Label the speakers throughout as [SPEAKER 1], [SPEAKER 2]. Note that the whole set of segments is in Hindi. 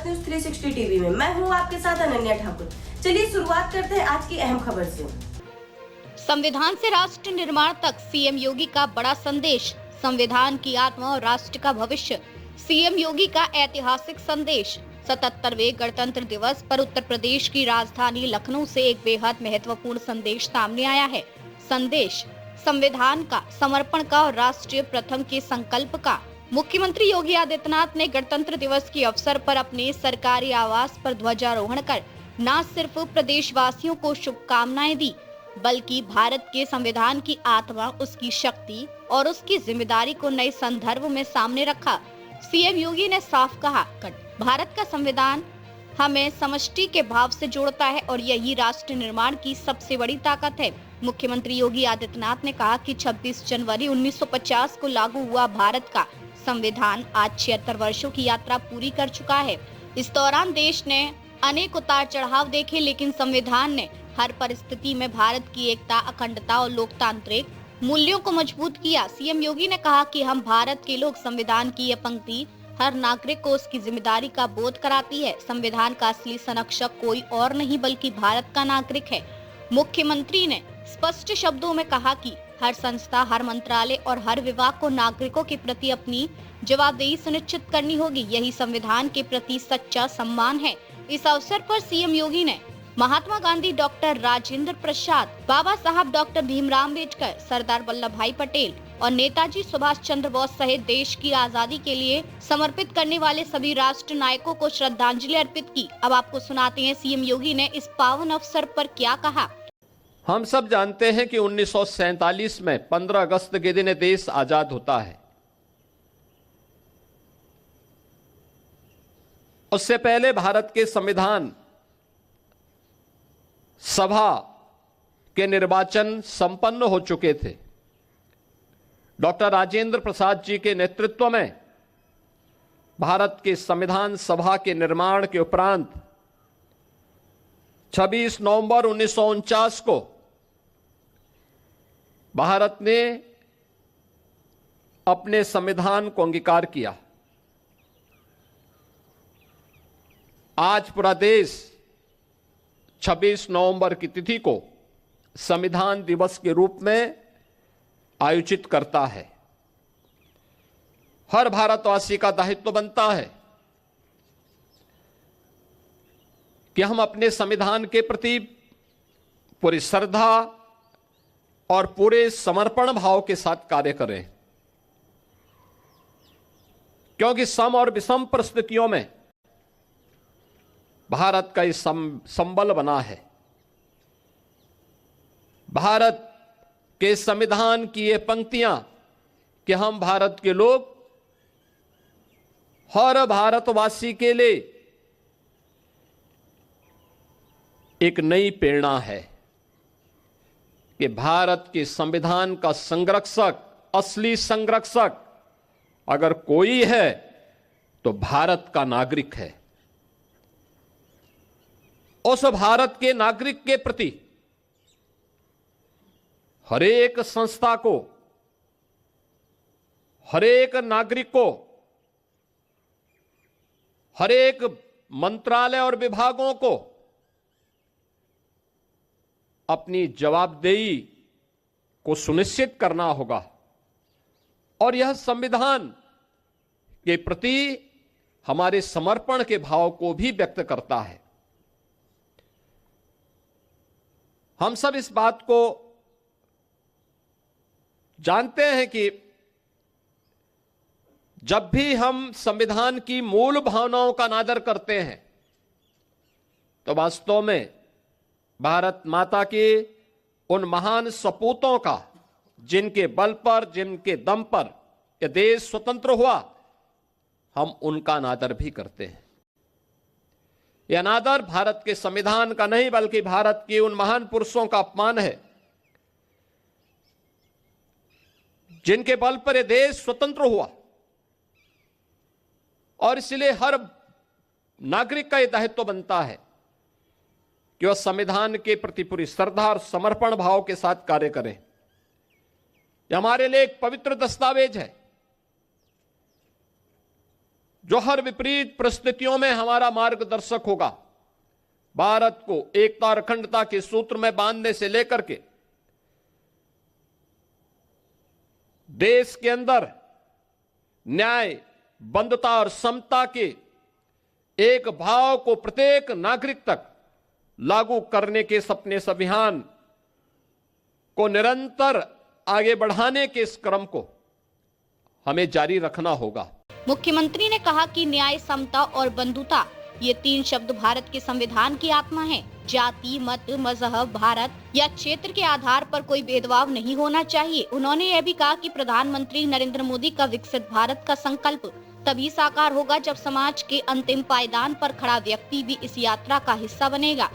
[SPEAKER 1] राज न्यूज 360 टीवी में मैं हूं आपके साथ अनन्या ठाकुर। चलिए शुरुआत करते हैं आज की अहम खबर से।
[SPEAKER 2] संविधान से राष्ट्र निर्माण तक सीएम योगी का बड़ा संदेश। संविधान की आत्मा और राष्ट्र का भविष्य। सीएम योगी का ऐतिहासिक संदेश। 77वें गणतंत्र दिवस पर उत्तर प्रदेश की राजधानी लखनऊ से एक बेहद महत्वपूर्ण संदेश सामने आया है। संदेश संविधान का, समर्पण का और राष्ट्रीय प्रथम के संकल्प का। मुख्यमंत्री योगी आदित्यनाथ ने गणतंत्र दिवस के अवसर पर अपने सरकारी आवास पर ध्वजारोहण कर न सिर्फ प्रदेशवासियों को शुभकामनाएं दी, बल्कि भारत के संविधान की आत्मा, उसकी शक्ति और उसकी जिम्मेदारी को नए संदर्भ में सामने रखा। सीएम योगी ने साफ कहा, भारत का संविधान हमें समष्टि के भाव से जोड़ता है और यही राष्ट्र निर्माण की सबसे बड़ी ताकत है। मुख्यमंत्री योगी आदित्यनाथ ने कहा कि 26 जनवरी 1950 को लागू हुआ भारत का संविधान आज 76 वर्षों की यात्रा पूरी कर चुका है। इस दौरान देश ने अनेक उतार चढ़ाव देखे, लेकिन संविधान ने हर परिस्थिति में भारत की एकता, अखंडता और लोकतांत्रिक मूल्यों को मजबूत किया। सीएम योगी ने कहा कि हम भारत के लोग, संविधान की ये पंक्ति हर नागरिक को उसकी जिम्मेदारी का बोध कराती है। संविधान का असली संरक्षक कोई और नहीं बल्कि भारत का नागरिक है। मुख्यमंत्री ने स्पष्ट शब्दों में कहा कि हर संस्था, हर मंत्रालय और हर विभाग को नागरिकों के प्रति अपनी जवाबदेही सुनिश्चित करनी होगी। यही संविधान के प्रति सच्चा सम्मान है। इस अवसर पर सीएम योगी ने महात्मा गांधी, डॉक्टर राजेंद्र प्रसाद, बाबा साहब डॉक्टर भीमराव अम्बेडकर, सरदार वल्लभ भाई पटेल और नेताजी सुभाष चंद्र बोस सहित देश की आजादी के लिए समर्पित करने वाले सभी राष्ट्र नायकों को श्रद्धांजलि अर्पित की। अब आपको सुनाते हैं सीएम योगी ने इस पावन अवसर पर क्या कहा।
[SPEAKER 3] हम सब जानते हैं कि 1947 में 15 अगस्त के दिन देश आजाद होता है। उससे पहले भारत के संविधान सभा के निर्वाचन संपन्न हो चुके थे। डॉक्टर राजेंद्र प्रसाद जी के नेतृत्व में भारत के संविधान सभा के निर्माण के उपरांत 26 नवंबर 1949 को भारत ने अपने संविधान को अंगीकार किया। आज पूरा देश 26 नवंबर की तिथि को संविधान दिवस के रूप में आयोजित करता है। हर भारतवासी का दायित्व बनता है कि हम अपने संविधान के प्रति पूरी श्रद्धा और पूरे समर्पण भाव के साथ कार्य करें, क्योंकि सम और विषम परिस्थितियों में भारत का इस संबल बना है। भारत के संविधान की ये पंक्तियां कि हम भारत के लोग, हर भारतवासी के लिए एक नई प्रेरणा है कि भारत के संविधान का संरक्षक, असली संरक्षक अगर कोई है तो भारत का नागरिक है। उस भारत के नागरिक के प्रति हरेक संस्था को, हरेक नागरिक को, हरेक मंत्रालय और विभागों को अपनी जवाबदेही को सुनिश्चित करना होगा और यह संविधान के प्रति हमारे समर्पण के भाव को भी व्यक्त करता है। हम सब इस बात को जानते हैं कि जब भी हम संविधान की मूल भावनाओं का अनादर करते हैं तो वास्तव में भारत माता के उन महान सपूतों का, जिनके बल पर, जिनके दम पर यह देश स्वतंत्र हुआ, हम उनका अनादर भी करते हैं। यह अनादर भारत के संविधान का नहीं बल्कि भारत के उन महान पुरुषों का अपमान है जिनके बल पर यह देश स्वतंत्र हुआ। और इसलिए हर नागरिक का यह दायित्व बनता है कि वह संविधान के प्रति पूरी श्रद्धा और समर्पण भाव के साथ कार्य करें। यह हमारे लिए एक पवित्र दस्तावेज है जो हर विपरीत परिस्थितियों में हमारा मार्गदर्शक होगा। भारत को एकता और अखंडता के सूत्र में बांधने से लेकर के देश के अंदर न्याय, बंधुता और समता के एक भाव को प्रत्येक नागरिक तक लागू करने के सपने इस अभियान को निरंतर आगे बढ़ाने के इस क्रम को हमें जारी रखना होगा।
[SPEAKER 2] मुख्यमंत्री ने कहा कि न्याय, समता और बंधुता ये 3 शब्द भारत के संविधान की आत्मा हैं। जाति, मत, मजहब, भारत या क्षेत्र के आधार पर कोई भेदभाव नहीं होना चाहिए। उन्होंने यह भी कहा कि प्रधानमंत्री नरेंद्र मोदी का विकसित भारत का संकल्प तभी साकार होगा जब समाज के अंतिम पायदान पर खड़ा व्यक्ति भी इस यात्रा का हिस्सा बनेगा।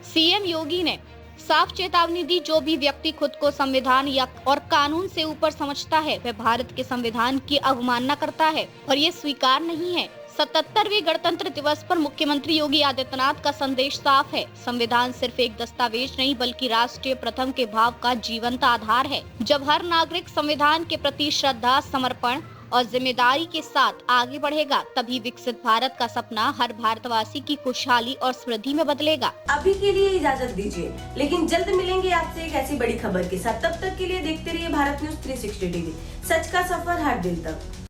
[SPEAKER 2] सीएम योगी ने साफ चेतावनी दी, जो भी व्यक्ति खुद को संविधान या और कानून से ऊपर समझता है वह भारत के संविधान की अवमानना करता है और ये स्वीकार नहीं है। 77वें गणतंत्र दिवस पर मुख्यमंत्री योगी आदित्यनाथ का संदेश साफ है। संविधान सिर्फ एक दस्तावेज नहीं बल्कि राष्ट्रीय प्रथम के भाव का जीवंत आधार है। जब हर नागरिक संविधान के प्रति श्रद्धा, समर्पण और जिम्मेदारी के साथ आगे बढ़ेगा तभी विकसित भारत का सपना हर भारतवासी की खुशहाली और समृद्धि में बदलेगा।
[SPEAKER 1] अभी के लिए इजाजत दीजिए, लेकिन जल्द मिलेंगे आपसे एक ऐसी बड़ी खबर के साथ। तब तक के लिए देखते रहिए भारत न्यूज 360 टीवी, सच का सफर हर दिल तक।